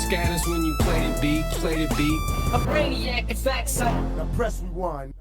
scatters when you play the beat, play the beat. A brainiac, in fact, son. Now press rewind.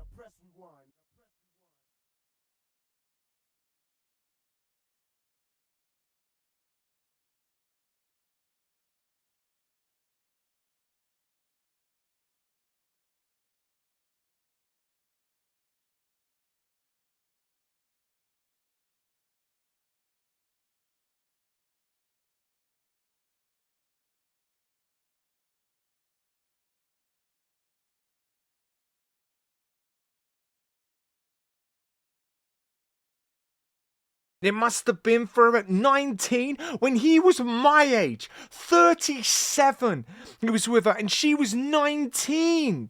It must have been for about 19 when he was my age. 37. He was with her and she was 19.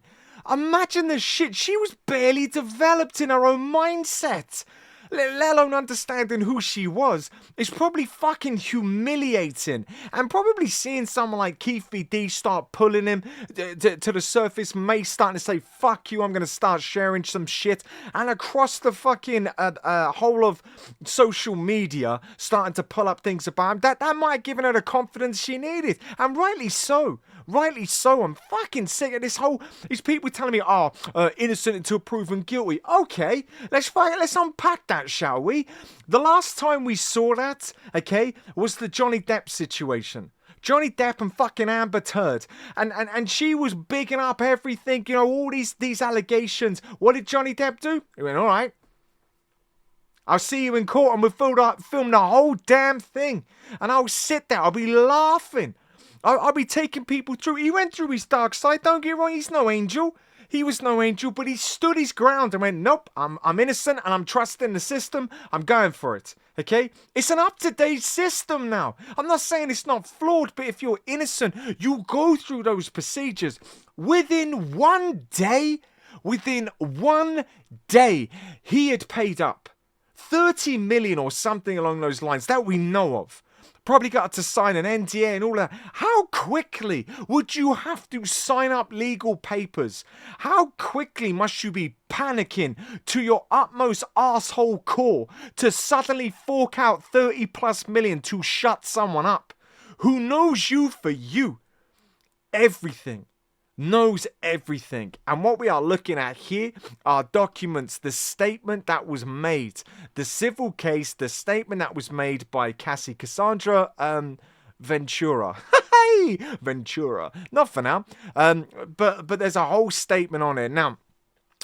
Imagine the shit. She was barely developed in her own mindset. Let alone understanding who she was. It's probably fucking humiliating. And probably seeing someone like Keith D start pulling him to the surface, May starting to say, fuck you, I'm going to start sharing some shit. And across the fucking whole of social media, starting to pull up things about him. That might have given her the confidence she needed. And rightly so. Rightly so. I'm fucking sick of these people telling me, innocent until proven guilty. Okay, let's unpack that, shall we? The last time we saw that, okay, was the Johnny Depp situation. Johnny Depp and fucking Amber Turd. And she was bigging up everything, you know, all these allegations. What did Johnny Depp do? He went, all right, I'll see you in court, and we'll film the whole damn thing. And I'll sit there, I'll be laughing. I'll be taking people through. He went through his dark side, don't get me wrong, he's no angel. He was no angel, but he stood his ground and went, nope, I'm innocent and I'm trusting the system. I'm going for it, okay? It's an up-to-date system now. I'm not saying it's not flawed, but if you're innocent, you go through those procedures. Within one day, he had paid up 30 million or something along those lines that we know of. Probably got to sign an NDA and all that. How quickly would you have to sign up legal papers? How quickly must you be panicking to your utmost asshole core to suddenly fork out 30 plus million to shut someone up who knows you for you? Everything. Knows everything. And what we are looking at here are documents, the statement that was made, the civil case, the statement that was made by Cassie Cassandra Ventura. Hey, Ventura. Not for now. But there's a whole statement on it. Now,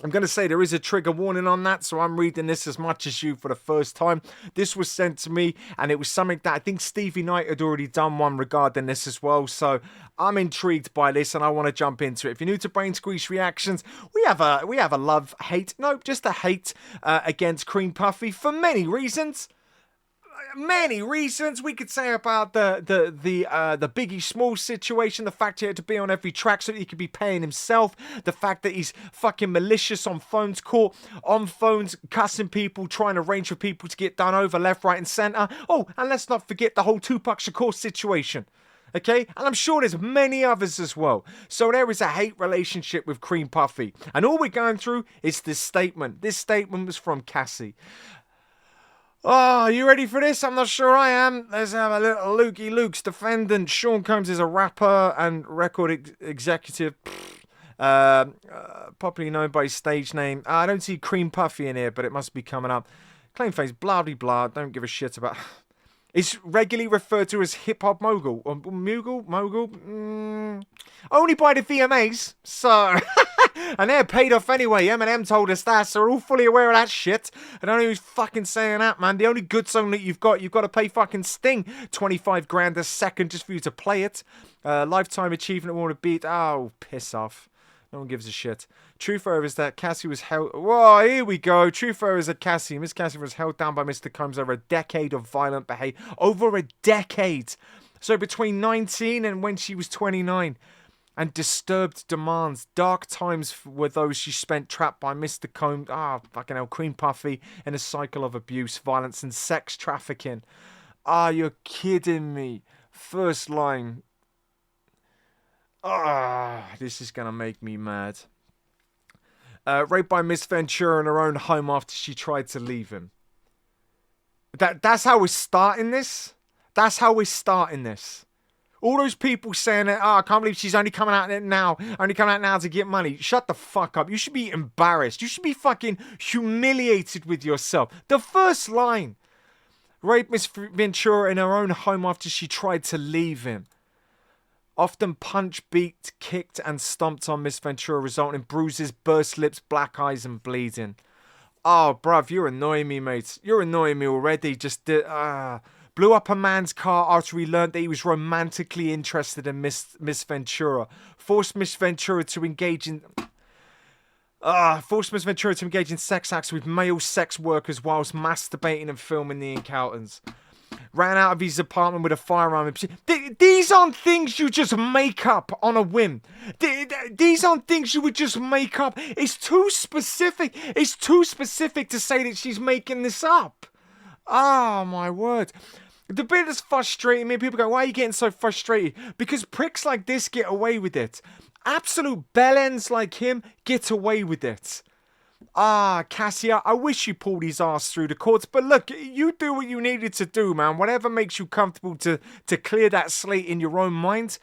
I'm going to say there is a trigger warning on that, so I'm reading this as much as you for the first time. This was sent to me, and it was something that I think Stevie Knight had already done one regarding this as well, so I'm intrigued by this, and I want to jump into it. If you're new to Brainsqueezereactions, we have a love-hate, no, just a hate against Cream Puffy for many reasons. Many reasons we could say about the Biggie Smalls situation, the fact he had to be on every track so that he could be paying himself, the fact that he's fucking malicious on phones, caught on phones cussing people, trying to arrange for people to get done over left, right and centre. Oh, and let's not forget the whole Tupac Shakur situation. Okay, and I'm sure there's many others as well. So there is a hate relationship with Cream Puffy, and all we're going through is this statement. This statement was from Cassie. Oh, you ready for this? I'm not sure I am. Let's have a little Lukey Luke's defendant. Sean Combs is a rapper and record executive, popularly known by his stage name. I don't see Cream Puffy in here, but it must be coming up. Claim face, blah, blah, blah. Don't give a shit about... It's regularly referred to as hip-hop mogul. Mogul? Only by the VMAs, so... And they're paid off anyway. Eminem told us that, so we're all fully aware of that shit. I don't know who's fucking saying that, man. The only good song that you've got to pay fucking Sting 25 grand a second just for you to play it. Lifetime achievement award of beat. Oh, piss off. No one gives a shit. Truth however is that Cassie was held... Whoa, here we go. Truth however is that Miss Cassie was held down by Mr. Combs over a decade of violent behavior. Over a decade. So between 19 and when she was 29. And disturbed demands. Dark times were those she spent trapped by Mr. Combs. Fucking hell. Cream Puffy in a cycle of abuse, violence and sex trafficking. You're kidding me. First line... this is going to make me mad. Raped by Miss Ventura in her own home after she tried to leave him. That's how we're starting this? That's how we're starting this. All those people saying that, oh, I can't believe she's only coming out now, to get money. Shut the fuck up. You should be embarrassed. You should be fucking humiliated with yourself. The first line. Raped Miss Ventura in her own home after she tried to leave him. Often punched, beat, kicked, and stomped on Miss Ventura, resulting in bruises, burst lips, black eyes, and bleeding. Oh, bruv, you're annoying me, mate. You're annoying me already. Blew up a man's car after he learned that he was romantically interested in Miss Ventura. Forced Miss Ventura to engage in sex acts with male sex workers whilst masturbating and filming the encounters. Ran out of his apartment with a firearm. These aren't things you just make up on a whim. These aren't things you would just make up. It's too specific. It's too specific to say that she's making this up. Oh, my word. The bit that's frustrating me, people go, why are you getting so frustrated? Because pricks like this get away with it. Absolute bellends like him get away with it. Ah, Cassie, I wish you pulled his ass through the courts, but look, you do what you needed to do, man. Whatever makes you comfortable to clear that slate in your own mind.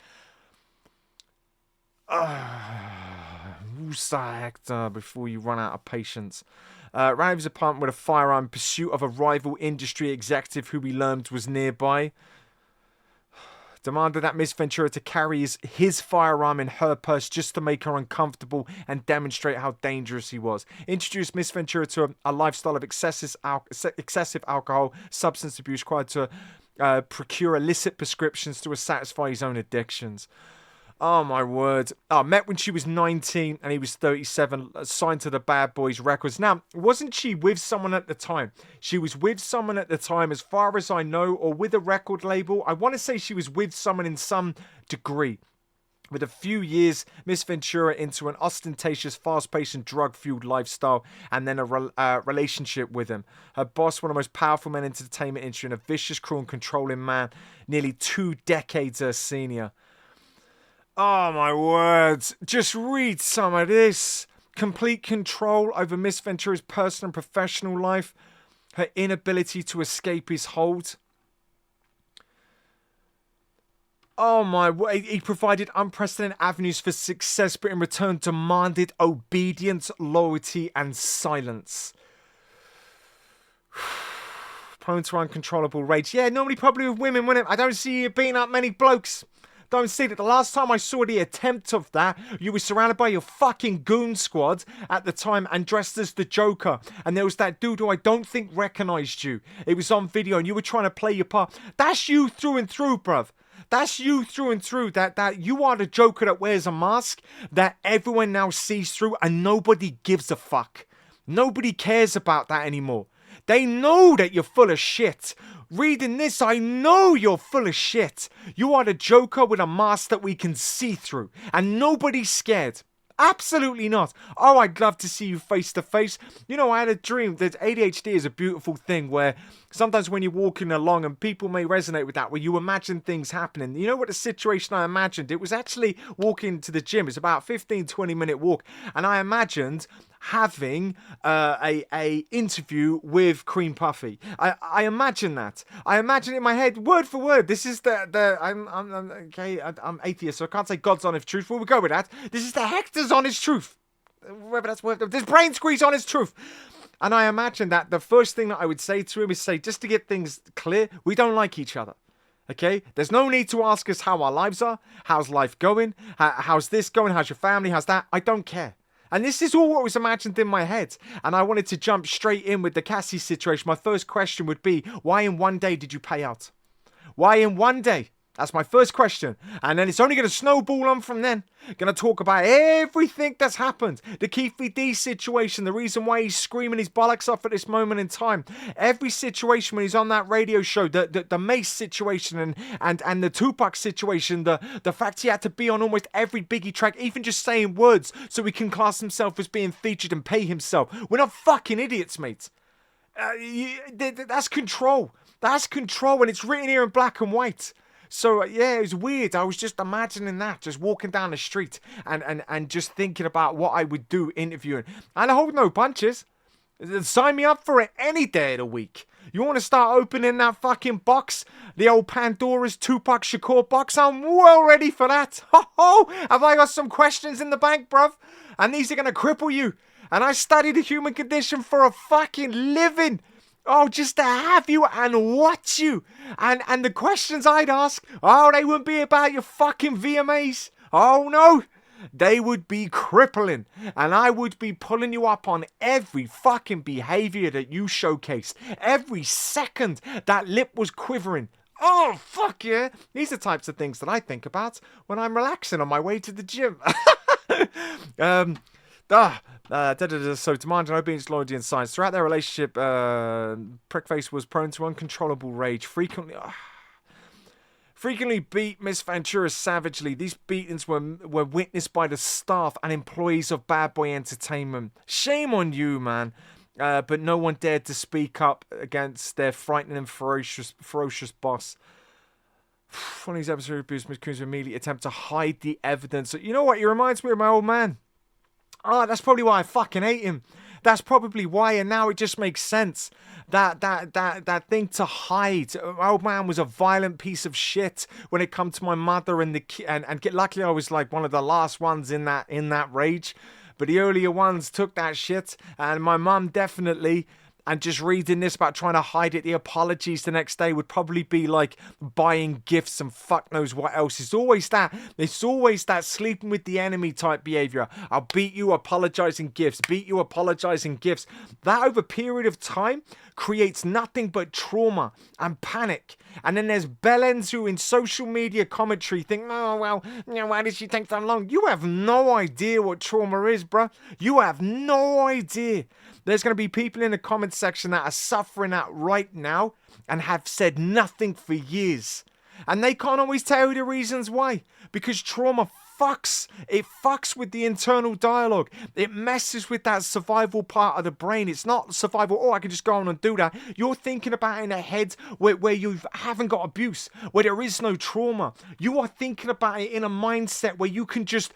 Who's the actor before you run out of patience? Ran out of his apartment with a firearm in pursuit of a rival industry executive who he learned was nearby. Demanded that Miss Ventura to carry his firearm in her purse just to make her uncomfortable and demonstrate how dangerous he was. Introduced Miss Ventura to a lifestyle of excessive alcohol, substance abuse, required to procure illicit prescriptions to satisfy his own addictions. Oh, my word. Met when she was 19 and he was 37, signed to the Bad Boys Records. Now, wasn't she with someone at the time? She was with someone at the time, as far as I know, or with a record label. I want to say she was with someone in some degree. With a few years, Miss Ventura into an ostentatious, fast-paced and drug-fueled lifestyle, and then a relationship with him. Her boss, one of the most powerful men in the entertainment industry, and a vicious, cruel and controlling man, nearly 2 decades her senior. Oh, my words. Just read some of this. Complete control over Miss Ventura's personal and professional life. Her inability to escape his hold. Oh, my word. He provided unprecedented avenues for success, but in return demanded obedience, loyalty, and silence. Prone to uncontrollable rage. Yeah, normally probably with women, wouldn't it? I don't see you beating up many blokes. Don't see that. The last time I saw the attempt of that, you were surrounded by your fucking goon squad at the time and dressed as the Joker. And there was that dude who I don't think recognized you. It was on video and you were trying to play your part. That's you through and through, bruv. That's you through and through. That you are the Joker that wears a mask that everyone now sees through and nobody gives a fuck. Nobody cares about that anymore. They know that you're full of shit. Reading this, I know you're full of shit. You are the Joker with a mask that we can see through. And nobody's scared. Absolutely not. Oh, I'd love to see you face to face. You know, I had a dream that ADHD is a beautiful thing where sometimes when you're walking along, and people may resonate with that, where you imagine things happening. You know what the situation I imagined? It was actually walking to the gym. It's about a 15-20 minute walk. And I imagined having a interview with Cream Puffy. I imagine that. I imagine it in my head, word for word. This is I'm atheist, so I can't say God's honest truth. We'll go with that. This is the Hector's honest truth. Whether that's worth. This brain squeeze honest truth. And I imagine that the first thing that I would say to him is say, just to get things clear, we don't like each other. Okay? There's no need to ask us how our lives are. How's life going? How's this going? How's your family? How's that? I don't care. And this is all what was imagined in my head. And I wanted to jump straight in with the Cassie situation. My first question would be, why in one day did you pay out? Why in one day? That's my first question. And then it's only going to snowball on from then. Going to talk about everything that's happened. The Keith D situation. The reason why he's screaming his bollocks off at this moment in time. Every situation when he's on that radio show. The Mace situation and the Tupac situation. The fact he had to be on almost every Biggie track. Even just saying words so he can class himself as being featured and pay himself. We're not fucking idiots, mate. That's control. That's control. And it's written here in black and white. So, yeah, it was weird. I was just imagining that, just walking down the street and just thinking about what I would do interviewing. And I hold no punches. Sign me up for it any day of the week. You want to start opening that fucking box? The old Pandora's Tupac Shakur box? I'm well ready for that. Ho, have I got some questions in the bank, bruv? And these are going to cripple you. And I studied the human condition for a fucking living. Oh, just to have you and watch you. And the questions I'd ask, oh, they wouldn't be about your fucking VMAs. Oh, no. They would be crippling. And I would be pulling you up on every fucking behavior that you showcased. Every second that lip was quivering. Oh, fuck yeah. These are types of things that I think about when I'm relaxing on my way to the gym. So demanding obedience, loyalty, and science. Throughout their relationship, Prickface was prone to uncontrollable rage, frequently beat Miss Ventura savagely. These beatings were witnessed by the staff and employees of Bad Boy Entertainment. Shame on you, man. But no one dared to speak up against their frightening and ferocious boss. One of these episodes abused Miss Coons immediately attempt to hide the evidence. You know what? He reminds me of my old man. Oh, that's probably why I fucking hate him. That's probably why, and now it just makes sense. That thing to hide. My old man was a violent piece of shit when it come to my mother and luckily I was like one of the last ones in that rage. But the earlier ones took that shit, and my mum definitely. And just reading this about trying to hide it, the apologies the next day would probably be like buying gifts and fuck knows what else. It's always that sleeping with the enemy type behavior. I'll beat you, apologizing gifts. Beat you, apologizing gifts. That over a period of time creates nothing but trauma and panic. And then there's bellends who in social media commentary think, oh, well, why did she take that long? You have no idea what trauma is, bruh. You have no idea. There's going to be people in the comments section that are suffering that right now and have said nothing for years. And they can't always tell you the reasons why. Because trauma fucks. It fucks with the internal dialogue. It messes with that survival part of the brain. It's not survival, oh, I can just go on and do that. You're thinking about it in a head where you haven't got abuse, where there is no trauma. You are thinking about it in a mindset where you can just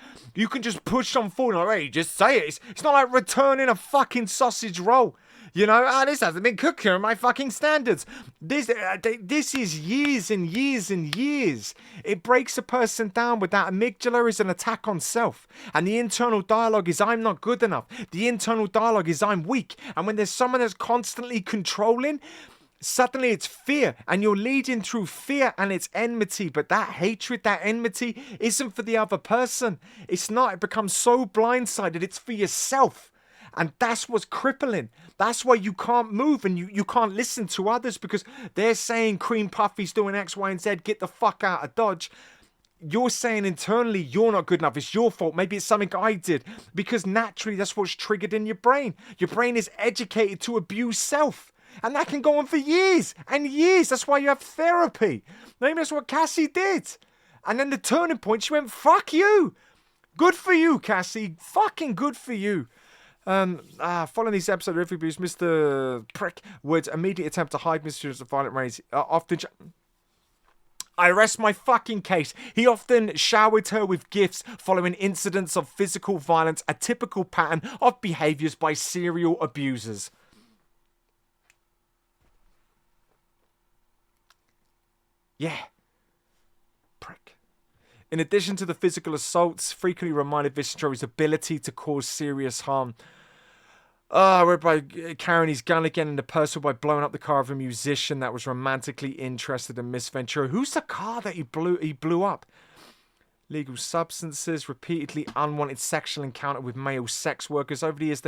push on forward. Like, hey, just say it. It's not like returning a fucking sausage roll. You know, this hasn't been cooked here in my fucking standards. This is years and years and years. It breaks a person down with that amygdala is an attack on self. And the internal dialogue is I'm not good enough. The internal dialogue is I'm weak. And when there's someone that's constantly controlling, suddenly it's fear. And you're leading through fear and it's enmity. But that hatred, that enmity isn't for the other person. It's not. It becomes so blindsided. It's for yourself. And that's what's crippling. That's why you can't move and you can't listen to others because they're saying Cream Puffy's doing X, Y, and Z. Get the fuck out of Dodge. You're saying internally you're not good enough. It's your fault. Maybe it's something I did. Because naturally that's what's triggered in your brain. Your brain is educated to abuse self. And that can go on for years and years. That's why you have therapy. Maybe that's what Cassie did. And then the turning point, she went, fuck you. Good for you, Cassie. Fucking good for you. Following this episode of Review Abuse, Mr. Prick would immediately attempt to hide Mr. Violent Rays. I rest my fucking case. He often showered her with gifts following incidents of physical violence, a typical pattern of behaviours by serial abusers. Yeah. Prick. In addition to the physical assaults, frequently reminded Viscentro's ability to cause serious harm. Whereby carrying his gun again in the pursuit by blowing up the car of a musician that was romantically interested in Miss Ventura. Who's the car that he blew up? Legal substances, repeatedly unwanted sexual encounter with male sex workers. Over the years,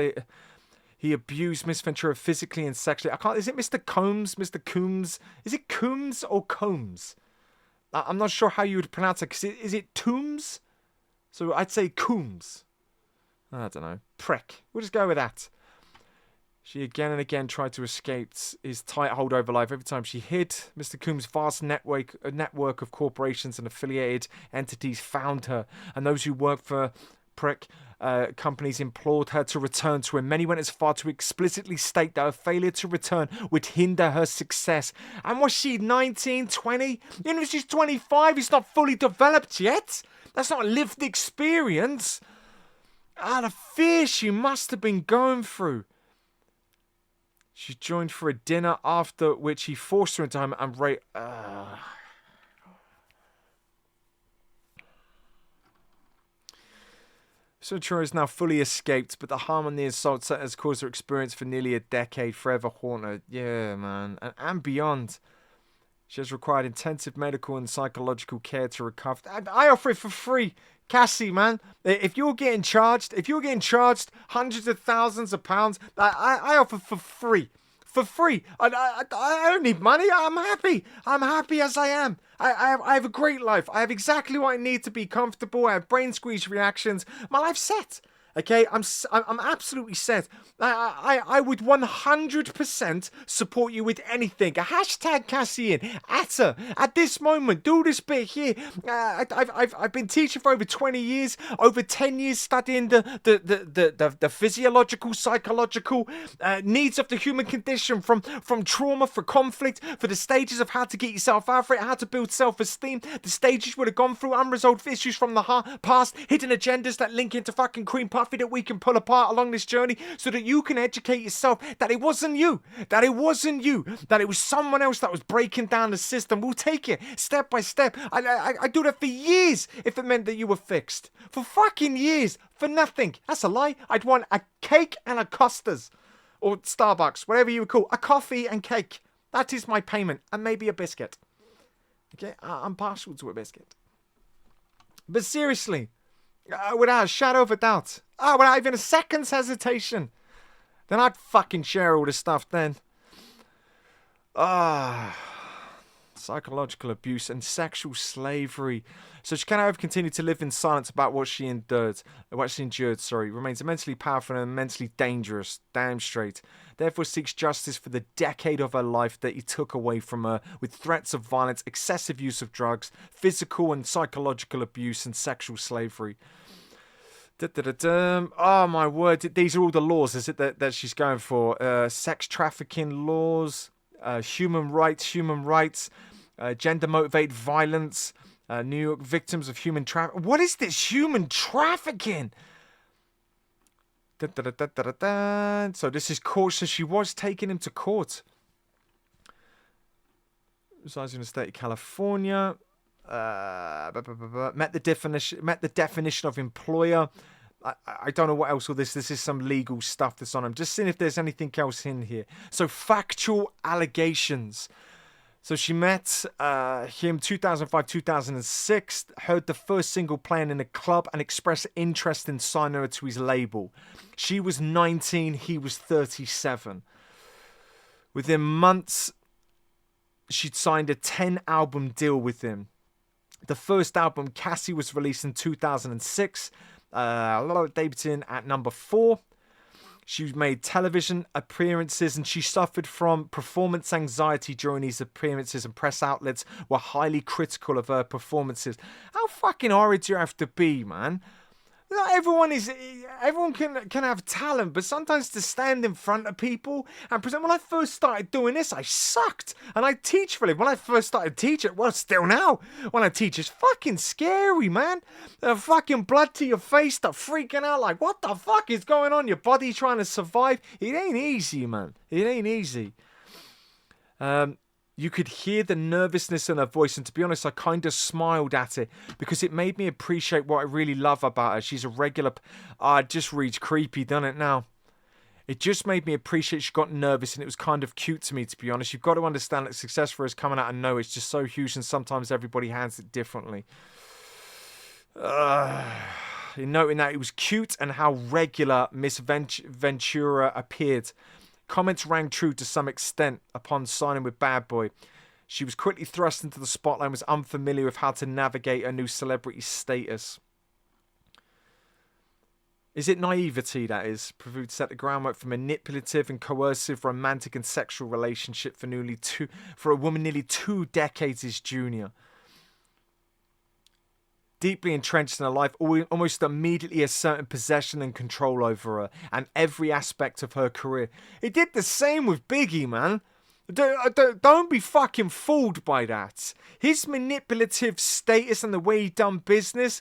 he abused Miss Ventura physically and sexually. Is it Mr. Combs? Mr. Coombs? Is it Coombs or Combs? I'm not sure how you would pronounce it. Is it Toombs? So I'd say Coombs. I don't know. Prick. We'll just go with that. She again and again tried to escape his tight hold over life. Every time she hid, Mr. Coombs' vast network of corporations and affiliated entities found her. And those who worked for Prick companies implored her to return to him. Many went as far to explicitly state that her failure to return would hinder her success. And was she 19, 20? Even if she's 25, it's not fully developed yet. That's not lived experience. The fear she must have been going through. She joined for a dinner, after which he forced her into home and raped. So Troy is now fully escaped, but the harm and the assault that has caused her experience for nearly a decade forever haunt her. Yeah, man. And beyond. She has required intensive medical and psychological care to recover. And I offer it for free. Cassie, man. If you're getting charged hundreds of thousands of pounds, I offer for free. For free. I don't need money. I'm happy. I'm happy as I am. I have a great life. I have exactly what I need to be comfortable. I have brain squeeze reactions. My life's set. Okay, I'm absolutely set. I would 100% support you with anything. A hashtag Cassie in at her at this moment. Do this bit here. I've been teaching for over 20 years, over 10 years studying the physiological, psychological needs of the human condition, from trauma, for conflict, for the stages of how to get yourself out for it, how to build self-esteem, the stages we've gone through, unresolved issues from the past, hidden agendas that link into fucking cream puff that we can pull apart along this journey, so that you can educate yourself that it wasn't you, that it was someone else that was breaking down the system. We'll take it step by step. I do that for years if it meant that you were fixed. For fucking years. For nothing. That's a lie. I'd want a cake and a Costas. Or Starbucks, whatever you would call. A coffee and cake. That is my payment. And maybe a biscuit. Okay? I'm partial to a biscuit. But seriously, without a shadow of a doubt, without even a second's hesitation, then I'd fucking share all this stuff then. Psychological abuse and sexual slavery. So she cannot have continued to live in silence about what she endured. Remains immensely powerful and immensely dangerous. Damn straight. Therefore seeks justice for the decade of her life that he took away from her, with threats of violence, excessive use of drugs, physical and psychological abuse, and sexual slavery. Oh my word, these are all the laws, is it, that she's going for? Sex trafficking laws, human rights, gender motivated violence, New York victims of human trafficking. What is this human trafficking? So this is court. So she was taking him to court. Resides in the state of California. Met the definition of employer. I don't know what else all this. This is some legal stuff that's on. I'm just seeing if there's anything else in here. So factual allegations. So she met him 2005, 2006, heard the first single playing in a club and expressed interest in signing her to his label. She was 19, he was 37. Within months, she'd signed a 10-album deal with him. The first album, Cassie, was released in 2006, debuting at number 4. She made television appearances and she suffered from performance anxiety during these appearances, and press outlets were highly critical of her performances. How fucking horrid do you have to be, man? Not everyone can have talent, but sometimes to stand in front of people and present. When I first started doing this, I sucked, and I teach for a living. When I first started teaching, well, still now, when I teach, it's fucking scary, man. The fucking blood to your face, the freaking out, like, what the fuck is going on? Your body trying to survive. It ain't easy, man. It ain't easy. You could hear the nervousness in her voice, and to be honest, I kind of smiled at it because it made me appreciate what I really love about her. She's a regular... it just reads creepy, doesn't it now? It just made me appreciate she got nervous, and it was kind of cute to me, to be honest. You've got to understand that success for us coming out of nowhere, it's just so huge, and sometimes everybody hands it differently. In noting that it was cute and how regular Miss Ventura appeared. Comments rang true to some extent upon signing with Bad Boy. She was quickly thrust into the spotlight and was unfamiliar with how to navigate her new celebrity status. Is it naivety, that is? Proved to set the groundwork for manipulative and coercive romantic and sexual relationship for a woman nearly 2 decades his junior. Deeply entrenched in her life, almost immediately asserting possession and control over her and every aspect of her career. He did the same with Biggie, man. Don't be fucking fooled by that. His manipulative status and the way he done business,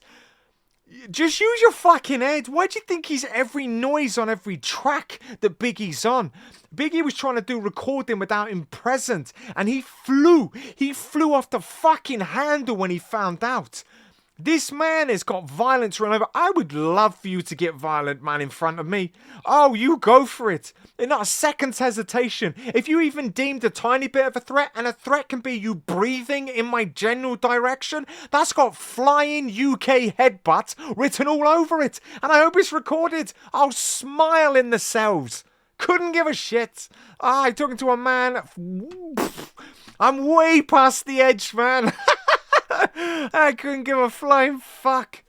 Just use your fucking head. Why do you think he's every noise on every track that Biggie's on? Biggie was trying to do recording without him present, and he flew off the fucking handle when he found out. This man has got violence run over. I would love for you to get violent, man, in front of me. Oh, you go for it. Not a second's hesitation. If you even deemed a tiny bit of a threat, and a threat can be you breathing in my general direction, that's got flying UK headbutt written all over it. And I hope it's recorded. I'll smile in the cells. Couldn't give a shit. I'm talking to a man. I'm way past the edge, man. I couldn't give a flying fuck.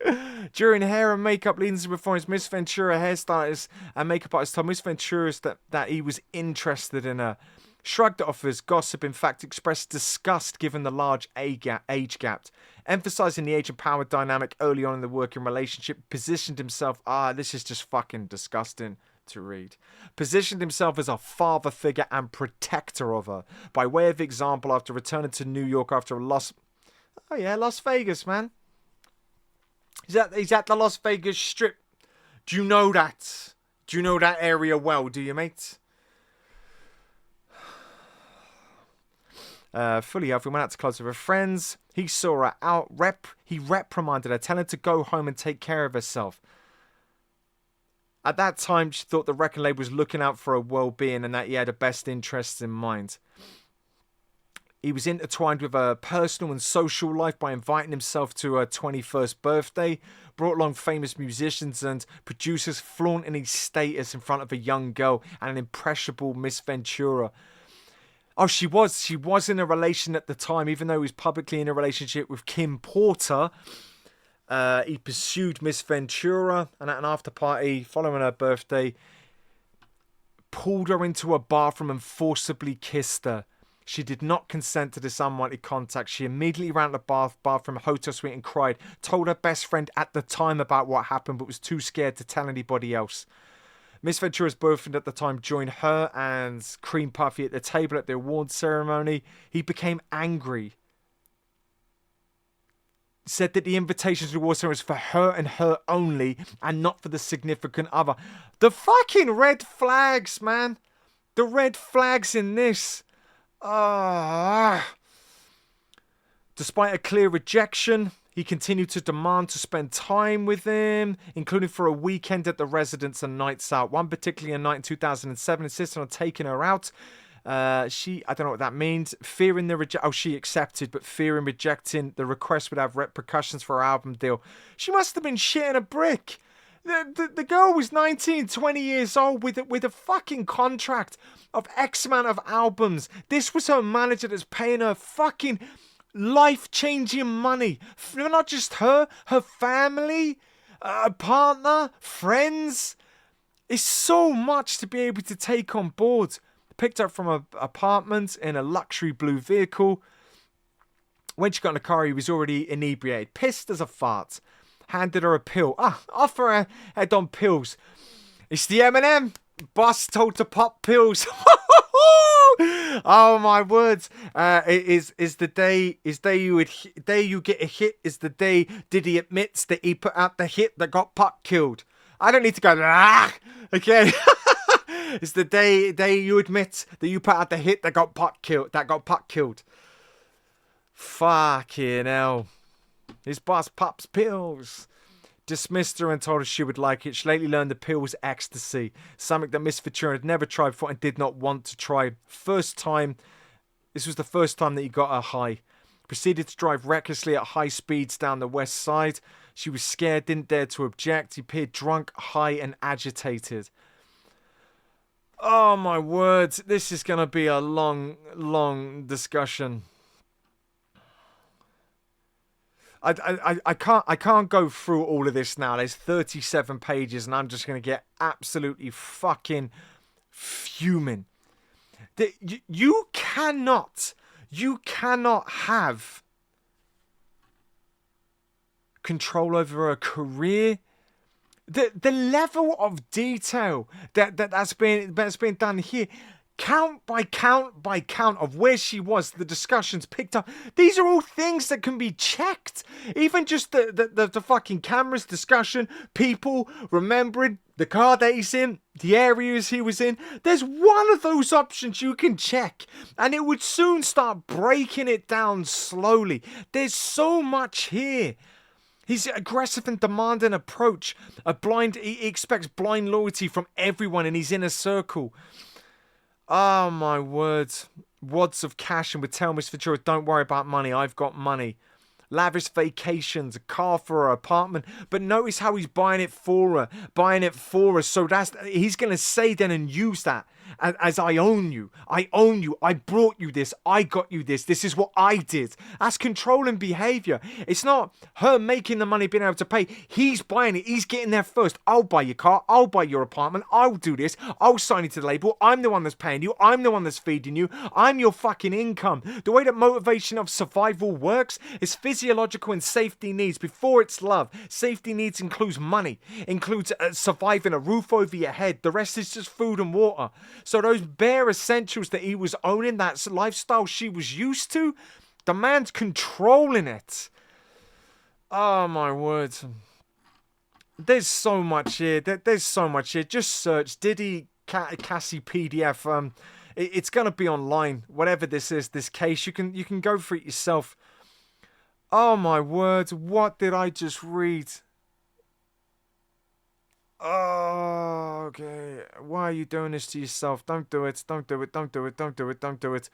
During hair and makeup leading to the performance, Miss Ventura hairstylist and makeup artist told Miss Ventura that he was interested in her. Shrugged it off as gossip, in fact expressed disgust given the large age gap. Emphasizing the age and power dynamic early on in the working relationship, positioned himself, this is just fucking disgusting to read. Positioned himself as a father figure and protector of her. By way of example, after returning to New York after a loss... Oh yeah, Las Vegas, man. He's at the Las Vegas Strip. Do you know that? Do you know that area well, do you, mate? Fully healthy, went out to clubs with her friends. He saw her out. He reprimanded her, telling her to go home and take care of herself. At that time, she thought the record label was looking out for her well-being and that he had her best interests in mind. He was intertwined with her personal and social life by inviting himself to her 21st birthday, brought along famous musicians and producers, flaunting his status in front of a young girl and an impressionable Miss Ventura. Oh, she was in a relation at the time, even though he was publicly in a relationship with Kim Porter. He pursued Miss Ventura, and at an after party following her birthday, pulled her into a bathroom and forcibly kissed her. She did not consent to this unwanted contact. She immediately ran to the bathroom hotel suite and cried. Told her best friend at the time about what happened, but was too scared to tell anybody else. Miss Ventura's boyfriend at the time joined her and Cream Puffy at the table at the awards ceremony. He became angry. Said that the invitation to the award ceremony was for her and her only and not for the significant other. The fucking red flags, man. The red flags in this. Despite a clear rejection, he continued to demand to spend time with him, including for a weekend at the residence and nights out. One particularly a night in 2007, insisted on taking her out. I don't know what that means. Fearing the she accepted, but fearing rejecting the request would have repercussions for her album deal. She must have been shitting a brick. The girl was 19, 20 years old with a fucking contract of X amount of albums. This was her manager that's paying her fucking life-changing money. Not just her family, a partner, friends. It's so much to be able to take on board. Picked up from an apartment in a luxury blue vehicle. When she got in the car, he was already inebriated, pissed as a fart. Handed her a pill. Offer her head on pills. It's the M&M. Boss told to pop pills. Oh my words! Is the day you get a hit? Is the day Diddy admits that he put out the hit that got pot killed? I don't need to go. Okay. It's the day you admit that you put out the hit that got pot killed. Fucking hell. His boss pops pills. Dismissed her and told her she would like it. She lately learned the pill was ecstasy, something that Miss Ventura had never tried before and did not want to try. This was the first time that he got her high. Proceeded to drive recklessly at high speeds down the west side. She was scared, didn't dare to object. He appeared drunk, high and agitated. Oh my words, this is going to be a long discussion. I can't go through all of this now. There's 37 pages and I'm just going to get absolutely fucking fuming. You cannot have control over a career. The level of detail that's been done here. count by count of where she was, the discussions picked up. These are all things that can be checked. Even just the fucking cameras, discussion, people remembering the car that he's in, the areas he was in. There's one of those options you can check, and it would soon start breaking it down slowly. There's so much here. His aggressive and demanding approach, he expects blind loyalty from everyone in his inner circle. Oh my words. Wads of cash and would tell Miss Ventura, don't worry about money, I've got money. Lavish vacations, a car for her, apartment. But notice how he's buying it for her. So he's going to say then and use that as I own you. I own you. I brought you this. I got you this. This is what I did. That's controlling behavior. It's not her making the money, being able to pay. He's buying it. He's getting there first. I'll buy your car. I'll buy your apartment. I'll do this. I'll sign you to the label. I'm the one that's paying you. I'm the one that's feeding you. I'm your fucking income. The way that motivation of survival works is physiological and safety needs before it's love. Safety needs includes money, includes surviving, a roof over your head. The rest is just food and water. So those bare essentials that he was owning, that lifestyle she was used to, the man's controlling it. Oh my word. There's so much here. There's so much here. Just search Diddy Cassie PDF. It's gonna be online. Whatever this is, this case, you can go for it yourself. Oh my word, what did I just read? Oh, okay. Why are you doing this to yourself? Don't do it. Don't do it. Don't do it. Don't do it. Don't do it.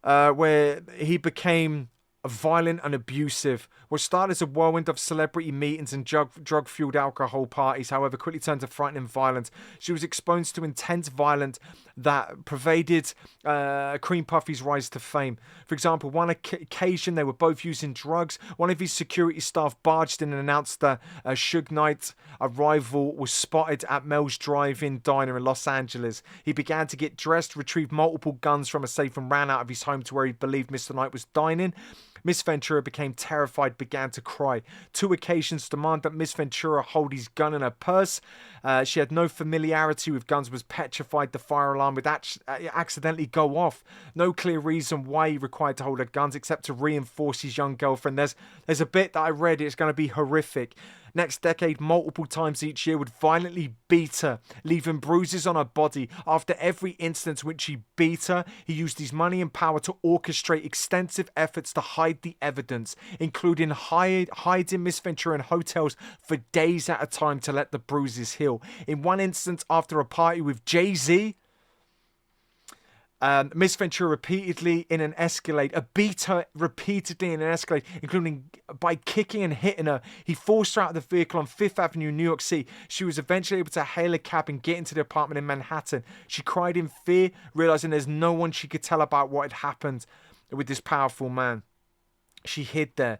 Where he became violent and abusive. What started as a whirlwind of celebrity meetings and drug-fueled alcohol parties, however, quickly turned to frightening violence. She was exposed to intense violence that pervaded Cream Puffy's rise to fame. For example, one occasion they were both using drugs. One of his security staff barged in and announced that Suge Knight's arrival was spotted at Mel's Drive-In Diner in Los Angeles. He began to get dressed, retrieved multiple guns from a safe and ran out of his home to where he believed Mr. Knight was dining. Miss Ventura became terrified, began to cry. 2 occasions demand that Miss Ventura hold his gun in her purse. She had no familiarity with guns, was petrified the fire alarm would accidentally go off. No clear reason why he required to hold her guns except to reinforce his young girlfriend. There's a bit that I read, it's going to be horrific. Next decade, multiple times each year, would violently beat her, leaving bruises on her body. After every instance in which he beat her, he used his money and power to orchestrate extensive efforts to hide the evidence, including hiding Miss Ventura in hotels for days at a time to let the bruises heal. In one instance, after a party with Jay-Z, Miss Ventura repeatedly in an Escalade, beat her repeatedly in an Escalade, including by kicking and hitting her. He forced her out of the vehicle on 5th Avenue, New York City. She was eventually able to hail a cab and get into the apartment in Manhattan. She cried in fear, realizing there's no one she could tell about what had happened with this powerful man. She hid there.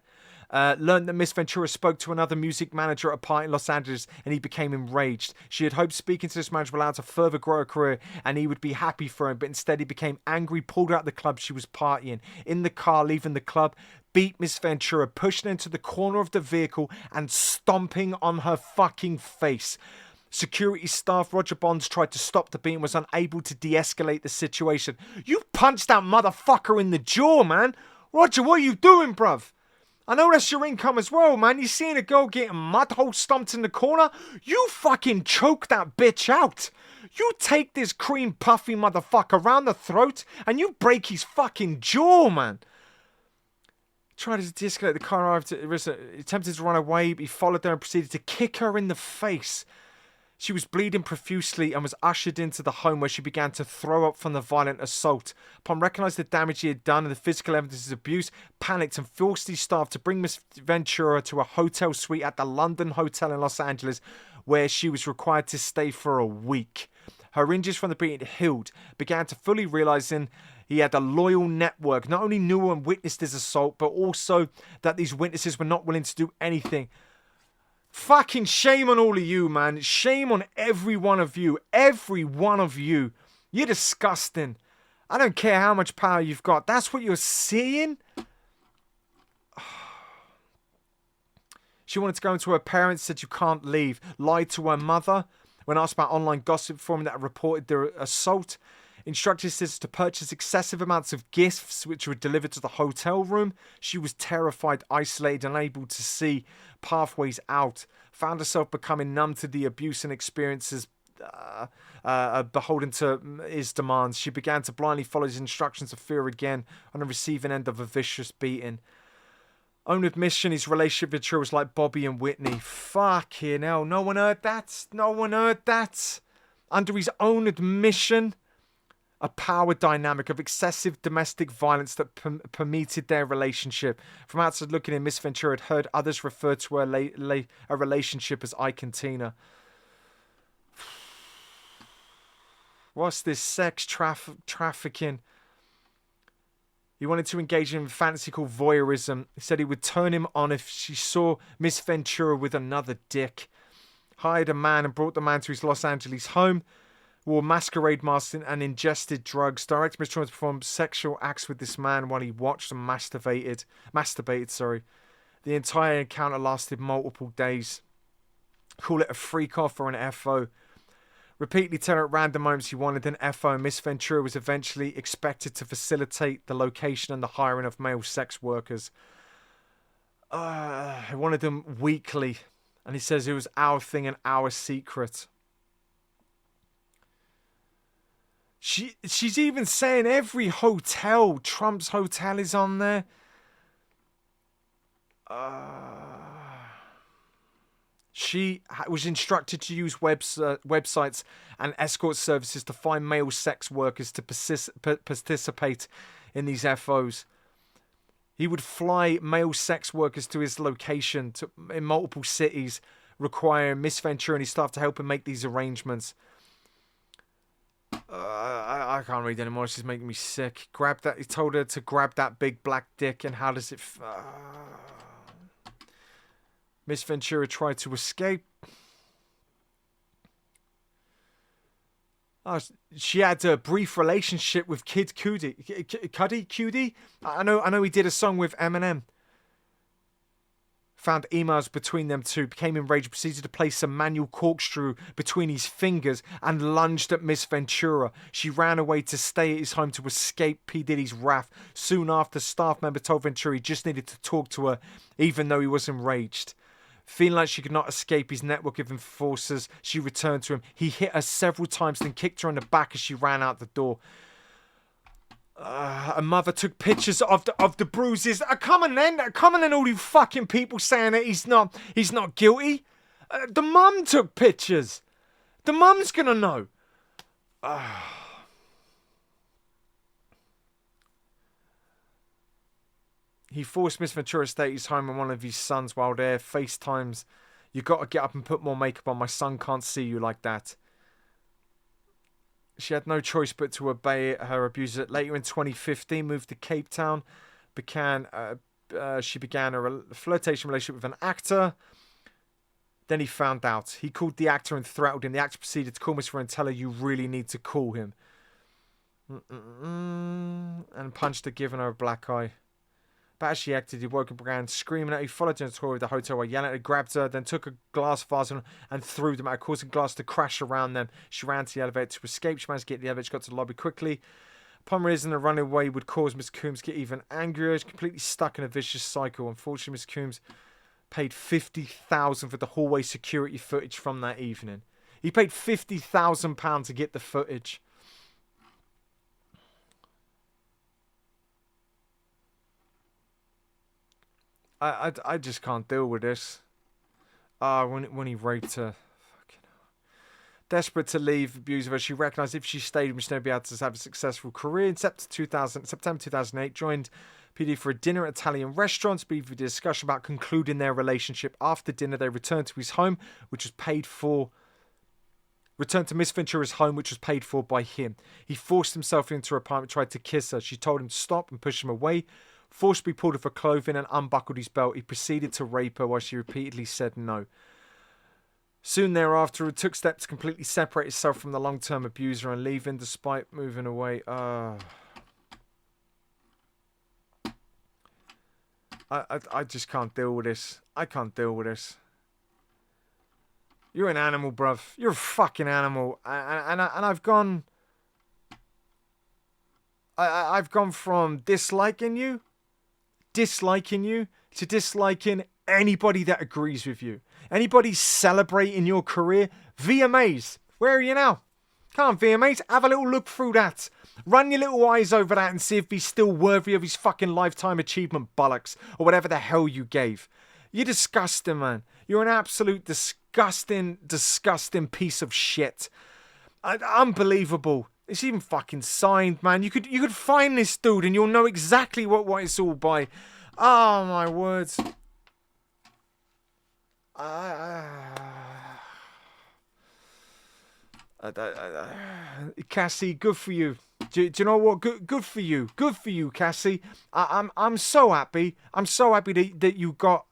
Learned that Miss Ventura spoke to another music manager at a party in Los Angeles, and he became enraged. She had hoped speaking to this manager would allow her to further grow her career and he would be happy for him, but instead he became angry, pulled her out of the club she was partying. In the car, leaving the club, beat Miss Ventura, pushing her into the corner of the vehicle and stomping on her fucking face. Security staff Roger Bonds tried to stop the beat and was unable to de-escalate the situation. You punched that motherfucker in the jaw, man. Roger, what are you doing, bruv? I know that's your income as well, man. You seeing a girl getting mudhole stomped in the corner? You fucking choke that bitch out. You take this Cream Puffy motherfucker around the throat and you break his fucking jaw, man. Tried to de-escalate the car, attempted to run away, but he followed her and proceeded to kick her in the face. She was bleeding profusely and was ushered into the home where she began to throw up from the violent assault. Upon recognizing the damage he had done and the physical evidence of his abuse, panicked and forced his staff to bring Miss Ventura to a hotel suite at the London Hotel in Los Angeles, where she was required to stay for a week. Her injuries from the beating healed, began to fully realizing he had a loyal network, not only knew and witnessed his assault, but also that these witnesses were not willing to do anything. Fucking shame on all of you, man. Shame on every one of you. Every one of you. You're disgusting. I don't care how much power you've got. That's what you're seeing? She wanted to go into her parents, said you can't leave. Lied to her mother when asked about online gossip forum that reported their assault. instructed his sister to purchase excessive amounts of gifts which were delivered to the hotel room. She was terrified, isolated, unable to see pathways out. Found herself becoming numb to the abuse and experiences beholden to his demands. She began to blindly follow his instructions of fear again on the receiving end of a vicious beating. Own admission, his relationship with Ventura was like Bobby and Whitney. Fucking hell, no one heard that. No one heard that. Under his own admission, a power dynamic of excessive domestic violence that permeated their relationship. From outside looking in, Miss Ventura had heard others refer to her a relationship as Ike and Tina. What's this sex trafficking? He wanted to engage in a fantasy called voyeurism. He said he would turn him on if she saw Miss Ventura with another dick. Hired a man and brought the man to his Los Angeles home. Wore masquerade masks and ingested drugs. Directed Miss Ventura to perform sexual acts with this man while he watched and masturbated. The entire encounter lasted multiple days. Call it a freak off or an FO. Repeatedly tell her at random moments he wanted an FO. Miss Ventura was eventually expected to facilitate the location and the hiring of male sex workers. He wanted them weekly. And he says it was our thing and our secret. She's even saying every hotel, Trump's hotel is on there. She was instructed to use websites and escort services to find male sex workers to participate in these FOs. He would fly male sex workers to his location in multiple cities, requiring Miss Ventura and his staff to help him make these arrangements. I can't read anymore. This is making me sick. Grab that. He told her to grab that big black dick, and how does it... Miss Ventura tried to escape. She had a brief relationship with Kid Cudi. I know he did a song with Eminem. Found emails between them two, became enraged, proceeded to place a manual corkscrew between his fingers and lunged at Miss Ventura. She ran away to stay at his home to escape P. Diddy's wrath. Soon after, staff member told Ventura he just needed to talk to her, even though he was enraged. Feeling like she could not escape his network of enforcers, she returned to him. He hit her several times, then kicked her in the back as she ran out the door. A mother took pictures of the bruises. Come on then, all you fucking people saying that he's not guilty. The mum took pictures. The mum's gonna know. He forced Miss Ventura to stay at his home and one of his sons while there. FaceTimes. You gotta get up and put more makeup on. My son can't see you like that. She had no choice but to obey her abuser. Later in 2015, moved to Cape Town. She began a flirtation relationship with an actor. Then he found out. He called the actor and throttled him. The actor proceeded to call Miss Ventura and tell her, "You really need to call him." And punched her, giving her a black eye. But as she acted, he woke up and began screaming at her. He followed her to the tour of the hotel while yelling at her, grabbed her, then took a glass vase and threw them at her, causing glass to crash around them. She ran to the elevator to escape. She managed to get to the elevator. She got to the lobby quickly. Upon realizing the runaway would cause Miss Coombs to get even angrier, she completely stuck in a vicious cycle. Unfortunately, Miss Coombs paid $50,000 for the hallway security footage from that evening. He paid £50,000 to get the footage. I just can't deal with this. When he raped her. Fucking hell. Desperate to leave abuse of her, she recognised if she stayed, she would be able to have a successful career. In September 2008, joined PD for a dinner at Italian restaurants. Briefly discussion about concluding their relationship. After dinner, they returned to his home, which was paid for. Returned to Miss Ventura's home, which was paid for by him. He forced himself into her apartment, tried to kiss her. She told him to stop and push him away. Forcibly pulled off her clothing and unbuckled his belt. He proceeded to rape her while she repeatedly said no. Soon thereafter, he took steps to completely separate himself from the long-term abuser and leaving despite moving away. I just can't deal with this. I can't deal with this. You're an animal, bruv. You're a fucking animal. And I've gone I've gone from disliking you, to disliking anybody that agrees with you. Anybody celebrating your career. VMAs, where are you now? Come on, VMAs, have a little look through that. Run your little eyes over that and see if he's still worthy of his fucking lifetime achievement bollocks, or whatever the hell you gave. You're disgusting, man. You're an absolute disgusting piece of shit. Unbelievable. It's even fucking signed, man. You could find this dude and you'll know exactly what it's all by. Oh, my words. Cassie, good for you. Do you know what? Good for you. Good for you, Cassie. I'm so happy. I'm so happy that you got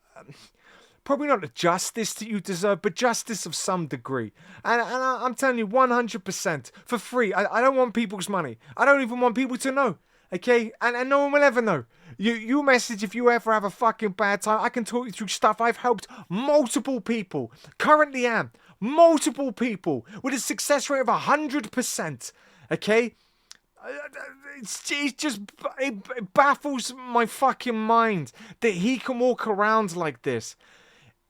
probably not the justice that you deserve, but justice of some degree. And I'm telling you, 100% for free. I don't want people's money. I don't even want people to know. Okay? And no one will ever know. You message if you ever have a fucking bad time. I can talk you through stuff. I've helped multiple people. Currently am. Multiple people with a success rate of 100%. Okay? It baffles my fucking mind that he can walk around like this.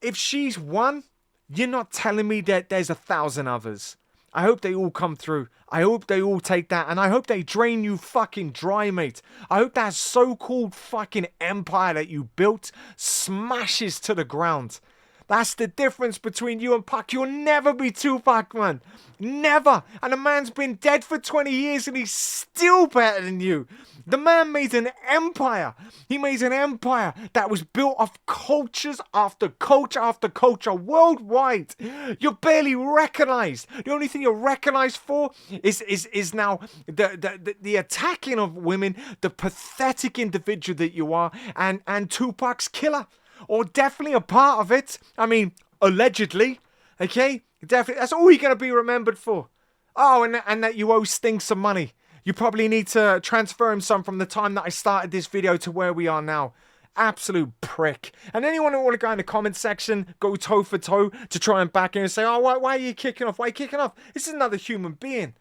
If she's one, you're not telling me that there's 1,000 others. I hope they all come through. I hope they all take that. And I hope they drain you fucking dry, mate. I hope that so-called fucking empire that you built smashes to the ground. That's the difference between you and Puck. You'll never be Tupac, man. Never. And the man's been dead for 20 years and he's still better than you. The man made an empire. He made an empire that was built off cultures after culture after culture worldwide. You're barely recognized. The only thing you're recognized for is now the attacking of women, the pathetic individual that you are, and Tupac's killer. Or definitely a part of it. I mean, allegedly. Okay? Definitely. That's all you're going to be remembered for. Oh, and that you owe Sting some money. You probably need to transfer him some from the time that I started this video to where we are now. Absolute prick. And anyone who want to go in the comment section, go toe for toe to try and back him and say, oh, why are you kicking off? Why are you kicking off? This is another human being.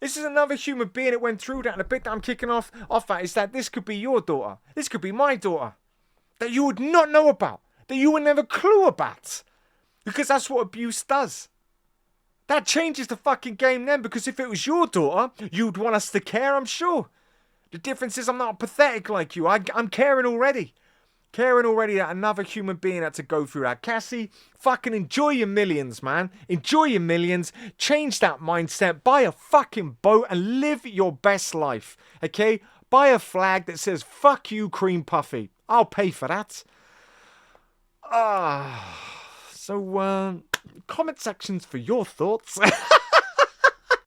This is another human being that went through that. And the bit that I'm kicking off at is that this could be your daughter. This could be my daughter. That you would not know about. That you would never clue about. Because that's what abuse does. That changes the fucking game then. Because if it was your daughter, you'd want us to care, I'm sure. The difference is I'm not pathetic like you. I'm caring already. Caring already that another human being had to go through that. Cassie, fucking enjoy your millions, man. Enjoy your millions. Change that mindset. Buy a fucking boat and live your best life. Okay? Buy a flag that says, fuck you, Cream Puffy. I'll pay for that. So, comment sections for your thoughts.